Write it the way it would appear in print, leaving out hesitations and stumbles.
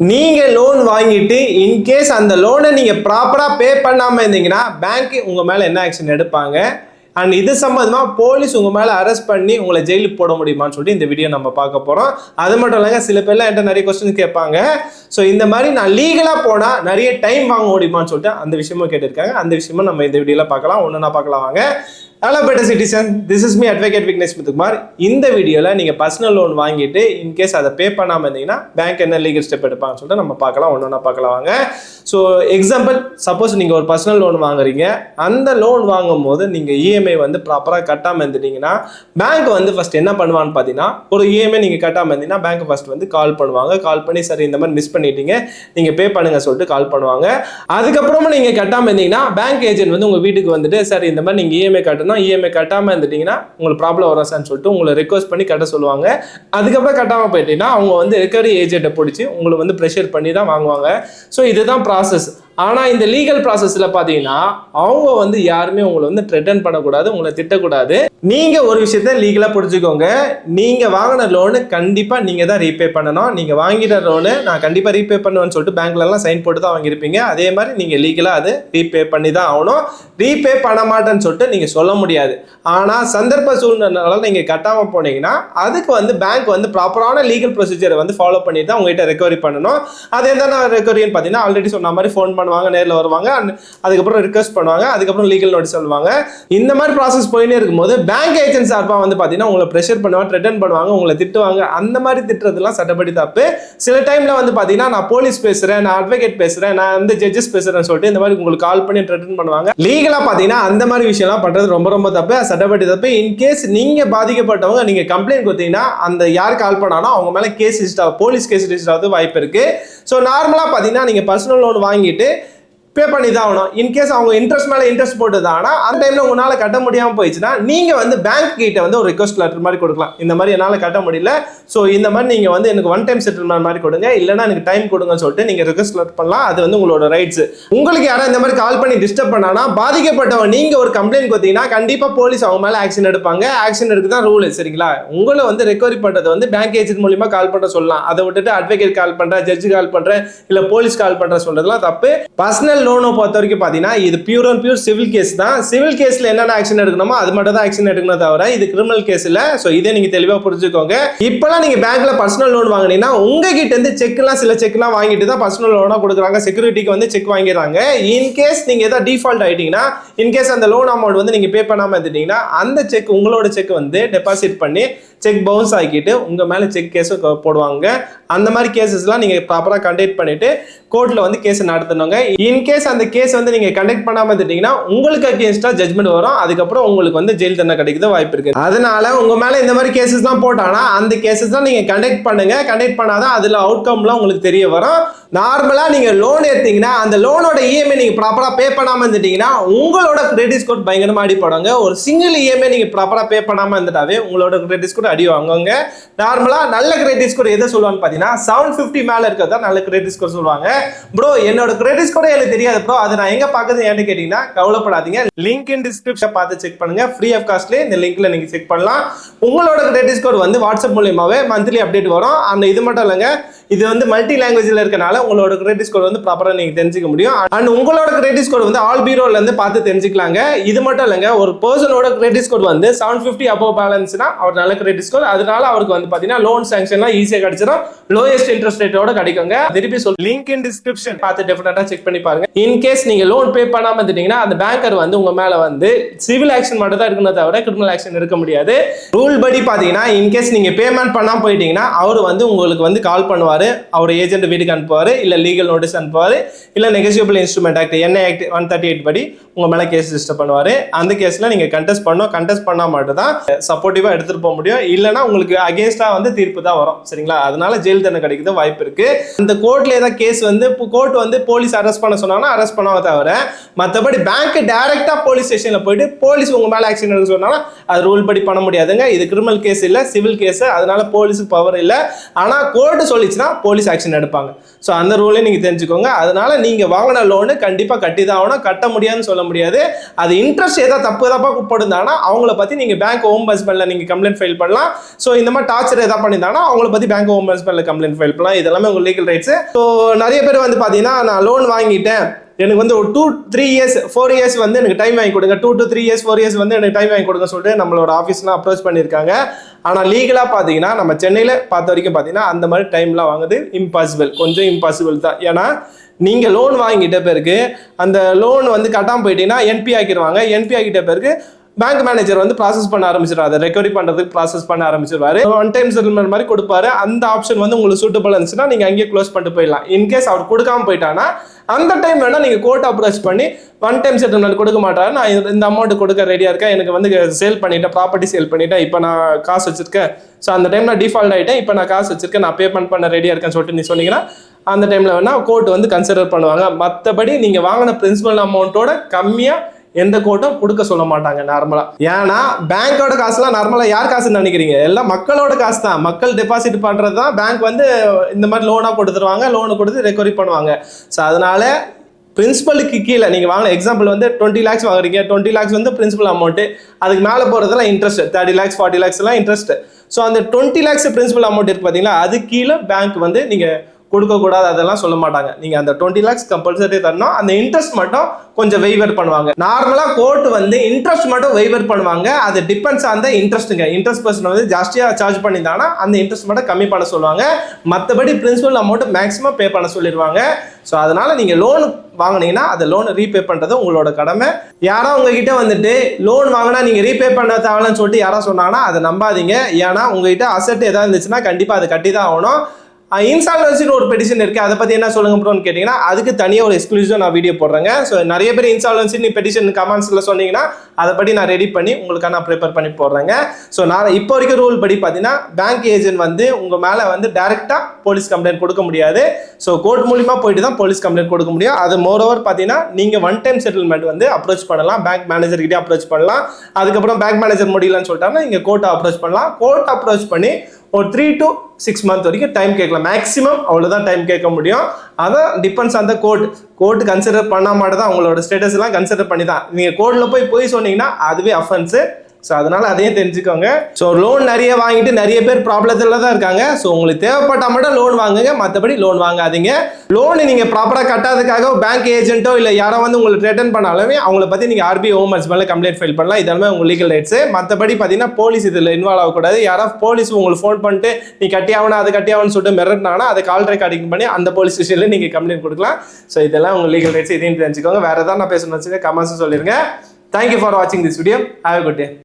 நீங்க லோன் வாங்கிட்டு இன்கேஸ் அந்த லோனை நீங்க ப்ராப்பரா பே பண்ணாம இருந்தீங்கன்னா பேங்க் உங்க மேல என்ன ஆக்ஷன் எடுப்பாங்க அண்ட் இது சம்பந்தமா போலீஸ் உங்க மேல அரெஸ்ட் பண்ணி உங்களை ஜெயிலுக்கு போட முடியுமான்னு சொல்லிட்டு இந்த வீடியோ நம்ம பார்க்க போறோம். அது மட்டும் இல்லைங்க, சில பேர்லாம் என்கிட்ட நிறைய கொஸ்டின் கேட்பாங்க. ஸோ இந்த மாதிரி நான் லீகலா போனா நிறைய டைம் வாங்க முடியுமான்னு சொல்லிட்டு அந்த விஷயமும் கேட்டிருக்காங்க. அந்த விஷயமும் நம்ம இந்த வீடியோல பார்க்கலாம். ஒன்னா பார்க்கலாம் வாங்க. Hello better citizen, this is me advocate Vignesh Muthukumar. இந்த வீடியோவில் நீங்கள் பர்சனல் லோன் வாங்கிட்டு இன்கேஸ் அதை பே பண்ணாமல் இருந்தீங்கன்னா பேங்க் என்ன லீகல் ஸ்டெப் எடுப்பாங்கன்னு சொல்லிட்டு நம்ம பார்க்கலாம். ஒன்றா பார்க்கலாம் வாங்க. ஸோ எக்ஸாம்பிள், சப்போஸ் நீங்கள் ஒரு பர்சனல் லோன் வாங்குறீங்க. அந்த லோன் வாங்கும் போது நீங்கள் இஎம்ஐ வந்து ப்ராப்பராக கட்டாமல் இருந்துட்டீங்கன்னா பேங்க் வந்து ஃபர்ஸ்ட் என்ன பண்ணுவான்னு பார்த்தீங்கன்னா, ஒரு இஎம்ஐ நீங்கள் கட்டாமல் இருந்தீங்கன்னா பேங்க் ஃபர்ஸ்ட் வந்து கால் பண்ணுவாங்க. கால் பண்ணி சரி இந்த மாதிரி மிஸ் பண்ணிட்டீங்க, நீங்கள் பே பண்ணுங்க சொல்லிட்டு கால் பண்ணுவாங்க. அதுக்கப்புறமா நீங்கள் கட்டாமல் இருந்தீங்கன்னா பேங்க் ஏஜென்ட் வந்து உங்கள் வீட்டுக்கு வந்துட்டு சரி இந்த மாதிரி நீங்கள் இஎம்ஐ கட்டணும், இஎம்ஐ கட்டாம இருந்துட்டீங்கன்னா உங்களுக்கு ப்ராப்ளம் வரும் சார்னு சொல்லிட்டு உங்களை ரெக்வஸ்ட் பண்ணி கட்ட சொல்லுவாங்க. அதுக்கப்புறம் கட்டாம போயிட்டீங்கன்னா அவங்க வந்து ரெக்கவரி ஏஜென்ட்டை பிடிச்சி உங்களை வந்து ப்ரெஷர் பண்ணி தான் வாங்குவாங்க. ஸோ இதுதான் ப்ராசஸ். ஆனால் இந்த லீகல் ப்ராசஸில் பார்த்தீங்கன்னா அவங்க வந்து யாருமே உங்களை வந்து த்ரெட்டன் பண்ணக்கூடாது, உங்களை திட்டக்கூடாது. நீங்கள் ஒரு விஷயத்த லீகலாக புரிஞ்சுக்கோங்க. நீங்கள் வாங்கின லோனு கண்டிப்பாக நீங்கள் தான் ரீபே பண்ணணும். நீங்கள் வாங்கின லோனு நான் கண்டிப்பாக ரீபே பண்ணுவேன்னு சொல்லிட்டு பேங்க்லலாம் சைன் போட்டு தான் வாங்கியிருப்பீங்க. அதே மாதிரி நீங்கள் லீகலாக அது ரீபே பண்ணி தான் ஆகணும். ரீபே பண்ண மாட்டேன்னு சொல்லிட்டு நீங்கள் சொல்ல முடியாது. ஆனால் சந்தர்ப்ப சூழ்நிலைனால நீங்கள் கட்டாமல் போனீங்கன்னா அதுக்கு வந்து பேங்க் வந்து ப்ராப்பரான லீகல் ப்ரொசீஜரை வந்து ஃபாலோ பண்ணி தான் உங்ககிட்ட ரெக்கவரி பண்ணணும். அது என்ன ரெக்கவரின்னு பார்த்தீங்கன்னா ஆல்ரெடி சொன்ன மாதிரி ஃபோன் பண்ணுவாங்க, நேரில் வருவாங்க, அதுக்கப்புறம் ரிக்வெஸ்ட் பண்ணுவாங்க, அதுக்கப்புறம் லீகல் நோட்டீஸ் சொல்லுவாங்க. இந்த மாதிரி ப்ராசஸ் போயினே இருக்கும்போது பேங்க் ஏஜென்ட் சார்பாக வந்து பார்த்தீங்கன்னா உங்களை ப்ரெஷர் பண்ணுவாங்க, த்ரெட்டன் பண்ணுவாங்க, உங்களை திட்டுவாங்க. அந்த மாதிரி திட்டுறதுலாம் சட்டப்படி தப்பு. சில டைம்ல வந்து பார்த்தீங்கன்னா நான் போலீஸ் பேசுறேன், நான் அட்வொகேட் பேசுறேன், நான் வந்து ஜட்ஜஸ் பேசுறேன்னு சொல்லிட்டு இந்த மாதிரி உங்களுக்கு கால் பண்ணி த்ரெட்டன் பண்ணுவாங்க. லீகலாக பார்த்தீங்கன்னா அந்த மாதிரி விஷயம்லாம் பண்றது ரொம்ப ரொம்ப தப்பு, சட்டப்படி தப்பு. இன்கேஸ் நீங்க பாதிக்கப்பட்டவங்க நீங்க கம்ப்ளைண்ட் கொடுத்தீங்கன்னா அந்த யார் கால் பண்ணாலும் அவங்க மேல கேஸ் ரிஜிஸ்டர் ஆகும், போலீஸ் கேஸ் ரிஜிஸ்டர் ஆகுது வாய்ப்பு இருக்கு. ஸோ நார்மலாக பார்த்தீங்கன்னா நீங்க பர்சனல் லோன் வாங்கிட்டு பே பண்ணி தான் ஆகணும். இன்கேஸ் அவங்க இன்ட்ரெஸ்ட் மேலே இன்ட்ரெஸ்ட் போட்டுதானா அந்த டைமில் உங்களால் கட்ட முடியாமல் போயிடுச்சுன்னா நீங்கள் வந்து பேங்க் கிட்ட வந்து ஒரு ரிக்வஸ்ட் லெட்டர் மாதிரி கொடுக்கலாம். இந்த மாதிரி என்னால் கட்ட முடியல, ஸோ இந்த மாதிரி நீங்கள் வந்து எனக்கு ஒன் டைம் செட்டில்மெண்ட் மாதிரி கொடுங்க, இல்லைனா எனக்கு டைம் கொடுங்கன்னு சொல்லிட்டு நீங்கள் ரிக்வஸ்ட் லெட்டர் பண்ணலாம். அது வந்து உங்களோட ரைட்ஸ். உங்களுக்கு யாராவது இந்த மாதிரி கால் பண்ணி டிஸ்டர்ப் பண்ணானா பாதிக்கப்பட்டவங்க நீங்கள் ஒரு கம்ப்ளைண்ட் கொடுத்தீங்கன்னா கண்டிப்பாக போலீஸ் அவங்க மேலே ஆக்ஷன் எடுப்பாங்க. ஆக்ஷன் எடுக்க தான் ரூல், சரிங்களா? உங்களை வந்து ரெக்கவரி பண்ணுறது வந்து பேங்க் ஏஜென்ட் மூலியமா கால் பண்ண சொல்லலாம். அதை விட்டுட்டு அட்வொகேட் கால் பண்ணுறேன், ஜட்ஜு கால் பண்ணுறேன், இல்லை போலீஸ் கால் பண்ணுறேன் சொல்றதுலாம் தப்பு. பர்சனல் லோனை பொறுத்த வரைக்கும் பார்த்தீங்கன்னா இது pure and pure civil case தான். சிவில் கேஸ்ல என்னென்ன ஆக்ஷன் எடுக்கணுமோ அது மட்டும் தான் ஆக்ஷன் எடுக்கணும், தவிர இது கிரிமினல் கேஸ் இல்ல. ஸோ இதை நீங்க தெளிவாக புரிஞ்சுக்கோங்க. இப்பெல்லாம் நீங்க பேங்க்ல பர்சனல் லோன் வாங்கினீங்கன்னா உங்ககிட்ட இருந்து செக்லாம் சில செக்லாம் வாங்கிட்டு தான் பர்சனல் லோனா கொடுக்குறாங்க. செக்யூரிட்டிக்கு வந்து செக் வாங்கிடுறாங்க. இன்கேஸ் நீங்க ஏதாவது டிஃபால்ட் ஆயிட்டீங்கன்னா, இன்கேஸ் அந்த லோன் அமௌண்ட் வந்து நீங்க பே பண்ணாம இருந்துட்டீங்கன்னா அந்த செக் உங்களோட செக் வந்து டெபாசிட் பண்ணி செக் பவுன்ஸ் ஆக்கிட்டு உங்க மேல செக் கேஸ் போடுவாங்க. அந்த மாதிரி கேசஸ்லாம் நீங்க ப்ராப்பரா கண்டக்ட் பண்ணிட்டு கோர்ட்ல வந்து கேஸ் நடத்தணுங்க. இன்கேஸ் அந்த கேஸ் வந்து நீங்க கண்டக்ட் பண்ணாம இருந்துட்டீங்கன்னா உங்களுக்கு அகேன்ஸ்டா ஜட்மெண்ட் வரும். அதுக்கப்புறம் உங்களுக்கு வந்து ஜெயில் தண்டனை கிடைக்குது வாய்ப்பு இருக்கு. அதனால உங்க மேல இந்த மாதிரி கேசஸ் தான் போட்டானா அந்த கேசஸ் தான் நீங்க கண்டக்ட் பண்ணுங்க. கண்டக்ட் பண்ணாதான் அதுல அவுட்கம்லாம் உங்களுக்கு தெரிய வரும். நார்மலா நீங்க லோன் எடுத்தீங்கன்னா அந்த லோனோட இஎம்ஐ நீங்க ப்ராப்பரா பே பண்ணாம இருந்துட்டீங்கன்னா உங்களோட கிரெடிட் ஸ்கோர் பயங்கரமா அடிப்படுவாங்க. ஒரு சிங்கிள் இஎம்ஐ நீங்க ப்ராப்பரா பே பண்ணாம இருந்துட்டாவே உங்களோட கிரெடிட் ஸ்கோர் அடி வாங்குவாங்க. நார்மலா நல்ல கிரெடிட் ஸ்கோர் எதை சொல்லுவாங்க பாத்தீங்கன்னா 750 மேல இருக்கிறதா நல்ல கிரெடிட் ஸ்கோர் சொல்லுவாங்க. ப்ரோ என்னோட கிரெடிட் ஸ்கோர் எனக்கு தெரியாது ப்ரோ, அது நான் எங்க பாக்குறது ஏன்னு கேட்டீங்கன்னா கவலைப்படாதீங்க. லிங்க் இன் டிஸ்கிரிப்ஷன் பார்த்து செக் பண்ணுங்க. ஃப்ரீ ஆஃப் காஸ்ட்ல இந்த லிங்க்ல நீங்க செக் பண்ணலாம். உங்களோட கிரெடிட் ஸ்கோர் வந்து வாட்ஸ்அப் மூலமாவே மந்த்லி அப்டேட் வரும். அந்த இது மட்டும் இல்லைங்க, இது வந்து மல்டி லாங்குவேஜ்ல இருக்கனால உங்களோட கிரெடிட் ஸ்கோர் வந்து ப்ராப்பரா நீங்க தெரிஞ்சுக்க முடியும். அண்ட் உங்களோட கிரெடிட் ஸ்கோர் வந்து ஆல் பீரோல இருந்து பார்த்து தெரிஞ்சுக்கலாங்க. இது மட்டும் இல்லைங்க, ஒரு பர்சனோட கிரெடிட் ஸ்கோர் வந்து 750 அபவ் பேலன்ஸ்னா அவர் நல்ல கிரெடிட் ஸ்கோர். அதனால அவருக்கு வந்து பாத்தீங்கன்னா லோன் சாங்ஷன்லாம் ஈஸியா கிடைச்சிடும். லோயஸ்ட் இன்ட்ரெஸ்ட் ரேட்டோட கிடைக்குங்க. திருப்பி சொல்ல லிங்க் இன் டிஸ்கிரிப்ஷன் பார்த்து டெஃபினட்டா செக் பண்ணி பாருங்க. இன் கேஸ் நீங்க லோன் பே பண்ணாம இருந்தீங்கன்னா அந்த பேங்கர் வந்து உங்க மேல வந்து சிவில் ஆக்ஷன் மட்டும் தான் இருக்கணும், தவிர கிரிமினல் ஆக்ஷன் எடுக்க முடியாது. ரூல் படி பாத்தீங்கன்னா இன்கேஸ் நீங்க பேமெண்ட் பண்ணாம போயிட்டீங்கன்னா அவர் வந்து உங்களுக்கு வந்து கால் பண்ணுவாரு, அவர் ஏஜென்ட் வீட்டுக்கு அனுப்புவாரு, இல்ல லீகல் நோட்டீஸ் அனுப்புவாரு, இல்ல negotiable instrument act NI act 138 படி உங்க மேல கேஸ் ரிஜிஸ்டர் பண்ணுவாரு. அந்த கேஸ்ல நீங்க கண்டெஸ்ட் பண்ணணும். கண்டெஸ்ட் பண்ணா மட்டும் தான் சப்போர்ட்டிவா எடுத்துட்டு போக முடியும். இல்லைன்னா உங்களுக்கு அகேன்ஸ்டா வந்து தீர்ப்பு தான் வரும், சரிங்களா? அதனால ஜெயில் தண்டனை கிடைக்கிறது வாய்ப்பு இருக்கு. அந்த கோர்ட்ல ஏதாவது கேஸ் வந்து கோர்ட் வந்து போலீஸ் அரெஸ்ட் பண்ண சொன்னாங்கன்னா அரெஸ்ட் பண்ணாம தவிர மற்றபடி பேங்க் டைரக்டா போலீஸ் ஸ்டேஷன்ல போயிட்டு போலீஸ் உங்க மேல ஆக்ஷன் எடுக்க சொன்னாங்கன்னா அது ரூல் படி பண்ண முடியாதுங்க. இது கிரிமினல் கேஸ் இல்ல, சிவில் கேஸ். அதனால போலீஸுக்கு பவர் இல்ல. ஆனா கோர்ட் சொல்லிச்சுன்னா போலீஸ் ஆக்ஷன் எடுப்பாங்க. ஸோ அந்த ரூலையும் நீங்கள் தெரிஞ்சுக்கோங்க. அதனால நீங்கள் வாங்கின லோனு கண்டிப்பாக கட்டி தான் ஆகணும். கட்ட முடியாதுன்னு சொல்ல முடியாது. அது இன்ட்ரெஸ்ட் ஏதாவது தப்பாக போட்டுருந்தாங்கன்னா அவங்கள பற்றி நீங்கள் பேங்க் ஓம்பட்ஸ்மேனில் நீங்கள் கம்ப்ளைண்ட் ஃபைல் பண்ணலாம். ஸோ இந்த மாதிரி டார்ச்சர் ஏதாவது பண்ணியிருந்தாங்கன்னா அவங்கள பற்றி பேங்க் ஓம்பட்ஸ்மேனில் கம்ப்ளைண்ட் ஃபைல் பண்ணலாம். இதெல்லாமே உங்கள் லீகல் ரைட்ஸ். ஸோ நிறைய பேர் வந்து பார்த்தீங்கன்னா நான் லோன் வாங்கிட்டேன், எனக்கு வந்து ஒரு 2-3 இயர்ஸ் 4 இயர்ஸ் வந்து எனக்கு டைம் வாங்கி கொடுங்க, 2 to 3 இயர்ஸ் 4 இயர்ஸ் வந்து எனக்கு டைம் வாங்கி கொடுங்க சொல்லிட்டு நம்மளோட ஆஃபீஸ்லாம் அப்ரோச் பண்ணியிருக்காங்க. ஆனால் லீகலாக பார்த்தீங்கன்னா நம்ம சென்னையில் பார்த்த வரைக்கும் பார்த்தீங்கன்னா அந்த மாதிரி டைம்லாம் வாங்குது இம்பாசிபிள், கொஞ்சம் இம்பாசிபிள் தான். ஏன்னா நீங்கள் லோன் வாங்கிட்ட பிறகு அந்த லோன் வந்து கட்டாமல் போயிட்டீங்கன்னா என்பி ஆக்கிடுவாங்க. என்பி ஆக்கிட்ட பிறகு பேங்க் மேனேஜர் வந்து ப்ராசஸ் பண்ண ஆரம்பிச்சிருவாரு, அதை ரெக்கவரி பண்ணுறதுக்கு ப்ராசஸ் பண்ண ஆரம்பிச்சிருவாரு. ஒன் டைம் செட்டில்மெண்ட் மாதிரி கொடுப்பாரு. அந்த ஆப்ஷன் வந்து உங்களுக்கு சூட்டபிள் இருந்துச்சுன்னா நீங்கள் அங்கேயே க்ளோஸ் பண்ணிட்டு போயிடலாம். இன்கேஸ் அவர் கொடுக்காம போயிட்டானா அந்த டைம் வேணால் நீங்கள் கோர்ட் அப்ரோச் பண்ணி ஒன் டைம் செட்டில்மெண்ட் கொடுக்க மாட்டாரு, நான் இந்த அமௌண்ட் கொடுக்க ரெடியாக இருக்கேன், எனக்கு வந்து சேல் பண்ணிட்டேன், ப்ராப்பர்ட்டி சேல் பண்ணிட்டேன், இப்போ நான் காசு வச்சிருக்கேன், ஸோ அந்த டைம் நான் டிஃபால்ட் ஆகிட்டேன், இப்போ நான் காசு வச்சிருக்கேன், நான் பேமெண்ட் பண்ண ரெடியாக இருக்கேன்னு சொல்லிட்டு நீ சொன்னீங்கன்னா அந்த டைமில் வேணால் கோர்ட் வந்து கன்சிடர் பண்ணுவாங்க. மற்றபடி நீங்கள் வாங்கின பிரின்சிபல் அமௌண்ட்டோட கம்மியாக எந்த கோர்ட்டும் கொடுக்க சொல்ல மாட்டாங்க நார்மலா. ஏன்னா பேங்கோட காசுலாம் நார்மலா யார் காசுன்னு நினைக்கிறீங்க? எல்லாம் மக்களோட காசு தான். மக்கள் டெபாசிட் பண்றது தான் பேங்க் வந்து இந்த மாதிரி லோனா கொடுத்துருவாங்க, லோனு கொடுத்து ரெக்கவரி பண்ணுவாங்க. ஸோ அதனால பிரின்சிபலுக்கு கீழே நீங்கள் வாங்கின எக்ஸாம்பிள் வந்து 20 lakhs வாங்குறீங்க, 20 lakhs வந்து பிரின்சிபல் அமௌண்ட், அதுக்கு மேலே போகிறதுலாம் இன்ட்ரெஸ்ட் 30 lakhs 40 lakhs எல்லாம் இன்ட்ரெஸ்ட். ஸோ அந்த 20 lakhs பிரின்சிபல் அமௌண்ட் இருக்கு பார்த்தீங்களா, அது கீழே பேங்க் வந்து நீங்கள் கொடுக்கக்கூடாது அதெல்லாம் சொல்ல மாட்டாங்க. நீங்கள் அந்த 20 lakhs கம்பல்சரி தரணும். அந்த இன்ட்ரெஸ்ட் மட்டும் கொஞ்சம் வெய்வர் பண்ணுவாங்க. நார்மலாக கோர்ட் வந்து இன்ட்ரெஸ்ட் மட்டும் வெய்வர் பண்ணுவாங்க. அது டிபெண்ட்ஸ் ஆன் த இன்ட்ரெஸ்ட்டுங்க. இன்ட்ரெஸ்ட் பர்சன் வந்து ஜாஸ்தியாக சார்ஜ் பண்ணியிருந்தாங்கன்னா அந்த இன்ட்ரெஸ்ட் மட்டும் கம்மி பண்ண சொல்லுவாங்க. மற்றபடி பிரின்சிபல் அமௌண்ட் மேக்ஸிமம் பே பண்ண சொல்லிடுவாங்க. ஸோ அதனால நீங்கள் லோன் வாங்கினீங்கன்னா அந்த லோன் ரீபே பண்ணுறது உங்களோட கடமை. யாரோ உங்ககிட்ட வந்துட்டு லோன் வாங்கினா நீங்கள் ரீபே பண்ண தேவைன்னு சொல்லிட்டு யாரோ சொன்னாங்கன்னா அதை நம்பாதீங்க. ஏன்னா உங்ககிட்ட அசெட் ஏதாவது இருந்துச்சுன்னா கண்டிப்பாக அதை கட்டி தான் ஆகணும். இன்சால்வன்சின்னு ஒரு பெட்டிஷன் இருக்குது, அதை பற்றி என்ன சொல்லுங்க ப்ரோன்னு கேட்டிங்கன்னா அதுக்கு தனியாக ஒரு எக்ஸ்க்ளூசிவாக நான் வீடியோ போடுறேங்க. ஸோ நிறைய பேர் இன்சால்வன்சி பெட்டிஷன் கமெண்ட்ஸில் சொன்னீங்கன்னா அதை படி நான் ரெடி பண்ணி உங்களுக்கு நான் ப்ரிப்பேர் பண்ணி போடுறேங்க. ஸோ நான் இப்போ வரைக்கும் ரூல் படி பார்த்தீங்கன்னா பேங்க் ஏஜென்ட் வந்து உங்கள் மேலே வந்து டைரெக்டாக போலீஸ் கம்ப்ளைண்ட் கொடுக்க முடியாது. ஸோ கோர்ட் மூலிமா போயிட்டு தான் போலீஸ் கம்ப்ளைண்ட் கொடுக்க முடியும். அது மோரோவர் பார்த்தீங்கன்னா நீங்கள் ஒன் டைம் செட்டில்மெண்ட் வந்து அப்ரோச் பண்ணலாம், பேங்க் மேனேஜர்கிட்டே அப்ரோச் பண்ணலாம். அதுக்கப்புறம் பேங்க் மேனேஜர் முடியலன்னு சொல்லிட்டாங்கன்னா நீங்கள் கோர்ட்டை அப்ரோச் பண்ணலாம். கோர்ட் அப்ரோச் பண்ணி ஒரு 3 to 6 months வரைக்கும் டைம் கேட்கலாம். மேக்ஸிமம் அவ்வளோதான் டைம் கேட்க முடியும். அதான் depends on the court consider பண்ண மாட்டேதான் அவங்களோட ஸ்டேட்டஸ் எல்லாம் கன்சிடர் பண்ணி தான். நீங்கள் கோர்ட்டில் போய் சொன்னீங்கன்னா அதுவே அஃபென்ஸு. ஸோ அதனால அதையும் தெரிஞ்சுக்கோங்க. ஸோ லோன் நிறைய வாங்கிட்டு நிறைய பேர் ப்ராப்ளத்தில் தான் இருக்காங்க. ஸோ உங்களுக்கு தேவைப்பட்டால் மட்டும் லோன் வாங்குங்க, மற்றபடி லோன் வாங்காதீங்க. லோனு நீங்கள் ப்ராப்பராக கட்டாததுக்காக பேங்க் ஏஜென்ட்டோ இல்லை யாரோ வந்து உங்களுக்கு ரிட்டர்ன் பண்ணாலுமே அவங்கள பற்றி நீங்கள் RBI ஓம்பட்ஸ்மேனில் கம்ப்ளைண்ட் ஃபைல் பண்ணலாம். இதெல்லாமே உங்கள் லீகல் ரைட்ஸு. மற்றபடி பார்த்தீங்கன்னா போலீஸ் இதில் இன்வால்வ் ஆகக்கூடாது. யாராவது போலீஸ் உங்களுக்கு ஃபோன் பண்ணிட்டு நீ கட்டி ஆகணும் அது கட்டி ஆகணும்னு சொல்லிட்டு மிரட்டினாங்கன்னா அதை கால் ரெக்கார்டிங் பண்ணி அந்த போலீஸ் ஸ்டேஷனில் நீங்கள் கம்ப்ளைண்ட் கொடுக்கலாம். ஸோ இதெல்லாம் உங்கள் லீகல் ரைட்ஸ். இதையும் தெரிஞ்சுக்கோங்க. வேறு எதாவது நான் பேசணும்னு வச்சுக்க கமெண்ட்ஸ் சொல்லிடுங்க. Thank you for watching this video. Have a good day.